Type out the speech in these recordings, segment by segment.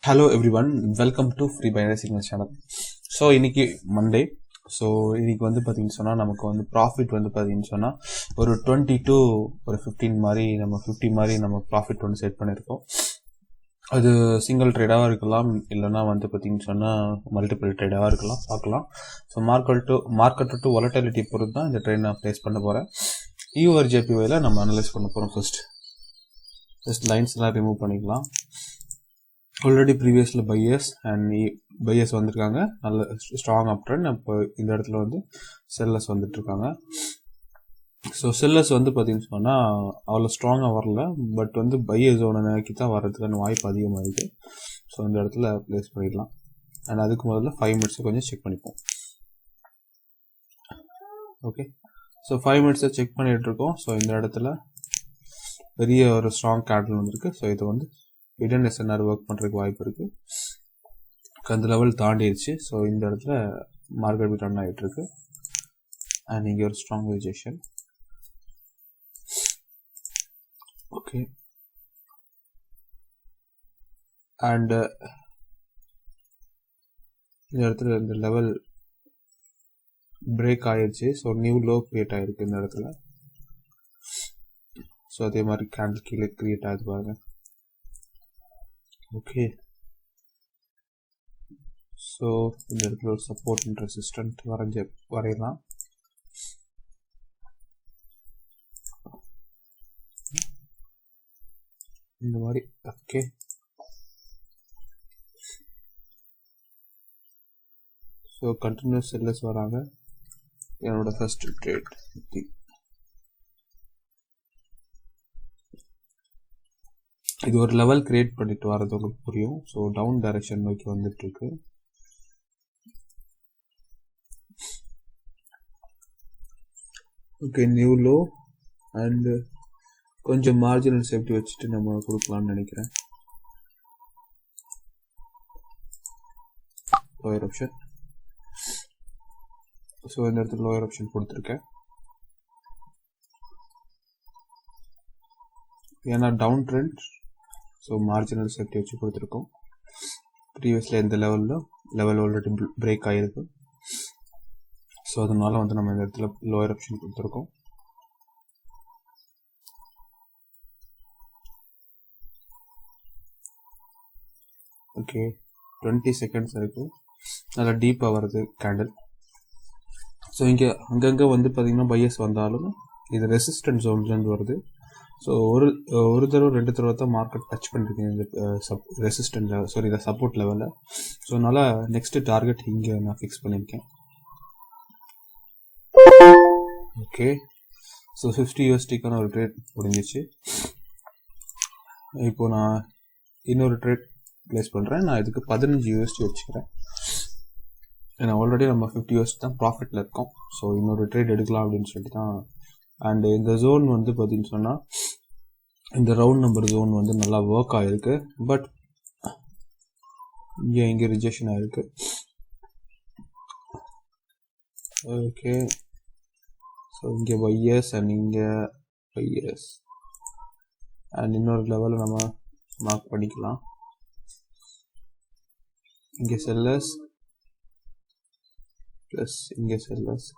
Hello everyone, welcome to free binary signal channel. So இன்னைக்கு Monday. So இன்னைக்கு வந்து பார்த்தீங்கன்னு சொன்னால் நமக்கு வந்து ப்ராஃபிட் வந்து பார்த்தீங்கன்னு சொன்னால் ஒரு 20 to ஒரு 15 மாதிரி நம்ம 50 மாதிரி நம்ம ப்ராஃபிட் வந்து செட் பண்ணியிருக்கோம். அது சிங்கிள் ட்ரேடாகவும் இருக்கலாம், இல்லைனா வந்து பார்த்தீங்கன்னு சொன்னால் மல்டிபிள் ட்ரேடாகவும் இருக்கலாம், பார்க்கலாம். ஸோ மார்க்கெட் டு வாலட்டிலிட்டி பொறுத்து தான் இந்த ட்ரேட் நான் ப்ளேஸ் பண்ண போகிறேன். ஜேபிஒயில் நம்ம அனலைஸ் பண்ண போகிறோம். ஃபர்ஸ்ட் லைன்ஸ் எல்லாம் ரிமூவ் பண்ணிக்கலாம். ஆல்ரெடி ப்ரீவியஸில் பையர்ஸ் வந்திருக்காங்க, நல்ல ஸ்ட்ராங் அப் ட்ரெண்ட். இப்போ இந்த இடத்துல வந்து செல்லர்ஸ் வந்துட்டுருக்காங்க. ஸோ செல்லர்ஸ் வந்து பார்த்தீங்கன்னு சொன்னால் அவ்வளோ ஸ்ட்ராங்காக வரல, பட் வந்து பையர் ஜோனை நோக்கி தான் வர்றதுக்கான வாய்ப்பு அதிகமாக இருக்குது. ஸோ இந்த இடத்துல ப்ளேஸ் பண்ணிடலாம். அண்ட் அதுக்கு முதல்ல 5 மினிட்ஸை கொஞ்சம் செக் பண்ணிப்போம். ஓகே, ஸோ 5 மினிட்ஸை செக் பண்ணிகிட்ருக்கோம். ஸோ இந்த இடத்துல பெரிய ஒரு ஸ்ட்ராங் கேண்டில் வந்துருக்கு. ஸோ இது வந்து ஹிடன் எஸ்என்ஆர் ஒர்க் பண்ணுறதுக்கு வாய்ப்பு இருக்குது. அந்த லெவல் தாண்டிடுச்சு. ஸோ இந்த இடத்துல மார்க்கெட் ரன் ஆகிட்டு இருக்கு. அண்ட் இங்கே ஒரு ஸ்ட்ராங் ரிஜெக்ஷன். ஓகே, அண்ட் இந்த இடத்துல இந்த லெவல் பிரேக் ஆயிடுச்சு. ஸோ நியூ லோ கிரியேட் ஆகிருக்கு இந்த இடத்துல. ஸோ அதே மாதிரி கேண்டில் கீழே கிரியேட் ஆகுது பாருங்க. ஓகே, ஸோ இந்த இடத்துல ஒரு சப்போர்ட் அண்ட் ரெசிஸ்டன்ட் வரையலாம். இந்த மாதிரி. ஓகே, ஸோ கண்டினியூஸ் செல்லர்ஸ் வராங்க. என்னோட ஃபர்ஸ்ட் ட்ரேட் இது ஒரு லெவல் கிரியேட் பண்ணிட்டு வர்றது உங்களுக்கு புரியும். ஸோ டவுன் டைரக்ஷன் நோக்கி வந்துட்டு இருக்கு. ஓகே, நியூ லோ அண்ட் கொஞ்சம் மார்ஜினல் சேஃப்டி வச்சுட்டு நம்ம கொடுக்கலாம்னு நினைக்கிறேன். Lower option. ஸோ இந்த இடத்துல லோயர் ஆப்ஷன் கொடுத்துருக்கேன். ஏன்னா down trend, so marginal safety வச்சு கொடுத்துருக்கோம். ப்ரீவியஸில் இந்த லெவல் ஆல்ரெடி பிரேக் ஆகிருக்கு. ஸோ அதனால வந்து நம்ம இந்த இடத்துல லோயர் ஆப்ஷன் கொடுத்துருக்கோம். ஓகே, 20 செகண்ட்ஸ் வரைக்கும் நல்லா டீப்பாக வருது கேண்டில். ஸோ இங்கே அங்கங்கே வந்து பார்த்தீங்கன்னா பையர்ஸ் வந்தாலும் இது ரெசிஸ்டன்ட் ஜோன்லேருந்து வருது. ஸோ ஒரு தடவை 2 தடவை தான் மார்க்கெட் டச் பண்ணிருக்கேன் இந்த ரெசிஸ்டன்ட் லெவல், சாரி இந்த சப்போர்ட் லெவலில். ஸோ அதனால் நெக்ஸ்ட்டு டார்கெட் இங்கே நான் ஃபிக்ஸ் பண்ணியிருக்கேன். ஓகே, ஸோ $50 ஒரு ட்ரேட் முடிஞ்சிச்சு. இப்போ நான் இன்னொரு ட்ரேட் ப்ளேஸ் பண்ணுறேன். நான் இதுக்கு $15 வச்சுக்கிறேன். ஏன்னா ஆல்ரெடி நம்ம $50 தான் ப்ராஃபிட்டில் இருக்கோம். ஸோ இன்னொரு ட்ரேட் எடுக்கலாம் அப்படின்னு சொல்லிட்டு தான். அண்டு இந்த ஜோன் வந்து பார்த்தீங்கன்னு சொன்னால் இந்த ரவுண்ட் நம்பர் ஜோன் வந்து நல்லா ஒர்க் ஆகிருக்கு. பட் இங்கே ரிஜெக்ஷன் ஆகிருக்கு. ஓகே, ஸோ இங்கே பையர்ஸ் அண்ட் இங்கே பையர்ஸ் அண்ட் இன்னொரு லெவலில் நம்ம மார்க் பண்ணிக்கலாம். இங்கே செல்லர்ஸ் ப்ளஸ் இங்கே செல்லர்ஸ்.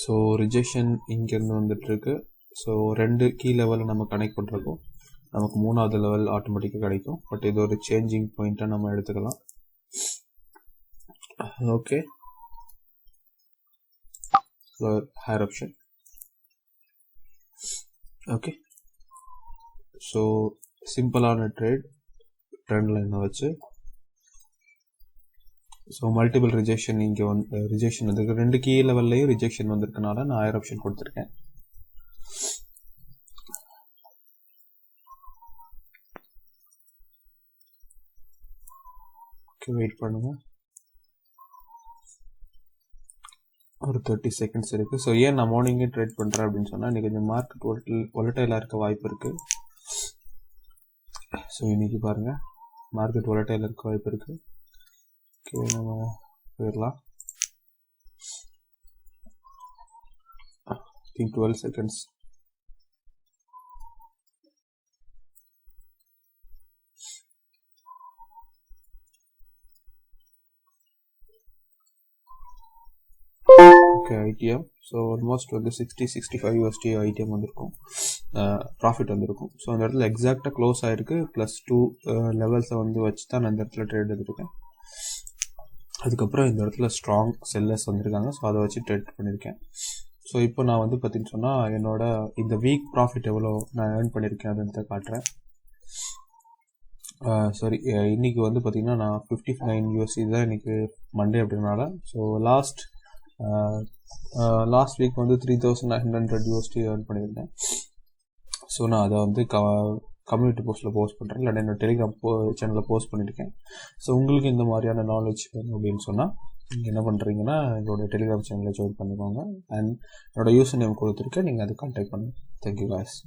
ஸோ ரிஜெக்ஷன் இங்கேருந்து வந்துட்டுருக்கு. ஸோ 2 கீ லெவலில் நம்ம கனெக்ட் பண்ணுறப்போ நமக்கு 3வது லெவல் ஆட்டோமேட்டிக்காக கிடைக்கும். பட் இது ஒரு சேஞ்சிங் பாயிண்ட்டாக நம்ம எடுத்துக்கலாம். Okay, higher option. Okay, so சிம்பிளான ட்ரெண்ட் லைனை வச்சு ஸோ மல்டிபிள் ரிஜெக்ஷன் இங்கே ரிஜெக்ஷன் வந்துருக்கு. 2 கீ லெவல்லையும் ரிஜெக்ஷன் வந்திருக்கனால நான் ஹையர் ஆப்ஷன் கொடுத்துருக்கேன். ஓகே, வெயிட் பண்ணுங்க, ஒரு 30 செகண்ட்ஸ் இருக்குது. ஸோ ஏன் நான் மார்னிங்கே ட்ரேட் பண்ணுறேன் அப்படின்னு சொன்னால் இன்றைக்கி கொஞ்சம் மார்க்கெட் வாலட்டைலாக இருக்க வாய்ப்பு இருக்குது. ஸோ இன்றைக்கி பாருங்கள் மார்க்கெட் வாலட்டைலாக இருக்க வாய்ப்பு இருக்குது. ஓகே, நம்ம போயிடலாம். 12 seconds. Okay IDM. So almost வந்து 60-65 USD ஐடிஎம் வந்திருக்கும், ப்ராஃபிட் வந்திருக்கும். ஸோ அந்த இடத்துல எக்ஸாக்டாக க்ளோஸ் ஆகிருக்கு. +2 லெவல்ஸை வந்து வச்சு தான் நான் இந்த இடத்துல ட்ரேட் எடுத்திருக்கேன். அதுக்கப்புறம் இந்த இடத்துல ஸ்ட்ராங் செல்லர்ஸ் வந்திருக்காங்க. ஸோ அதை வச்சு ட்ரேட் பண்ணியிருக்கேன். ஸோ இப்போ நான் வந்து பார்த்தீங்கன்னு சொன்னால் என்னோட இந்த வீக் ப்ராஃபிட் எவ்வளோ நான் ஏர்ன் பண்ணியிருக்கேன் அதுன்னு காட்டுறேன். சாரி, இன்றைக்கி வந்து பார்த்திங்கன்னா நான் 59 USD தான் இன்றைக்கி மண்டே அப்படின்னால. ஸோ லாஸ்ட் வீக் வந்து 3900 USD ஏர்ன் பண்ணியிருந்தேன். ஸோ நான் அதை வந்து கம்யூனிட்டி போஸ்ட்டில் போஸ்ட் பண்ணுறேன், இல்லை என்னோட டெலிகிராம் சேனலில் போஸ்ட் பண்ணியிருக்கேன். ஸோ உங்களுக்கு இந்த மாதிரியான நாலேஜ் வேணும் அப்படின்னு சொன்னால் நீங்கள் என்ன பண்ணுறீங்கன்னா எங்களோட டெலிகிராம் சேனலில் ஜாயின் பண்ணிக்கோங்க. அண்ட் என்னோட யூசர் நேம் கொடுத்துருக்கேன், நீங்கள் அதை கான்டாக்ட் பண்ணுங்கள். Thank you guys.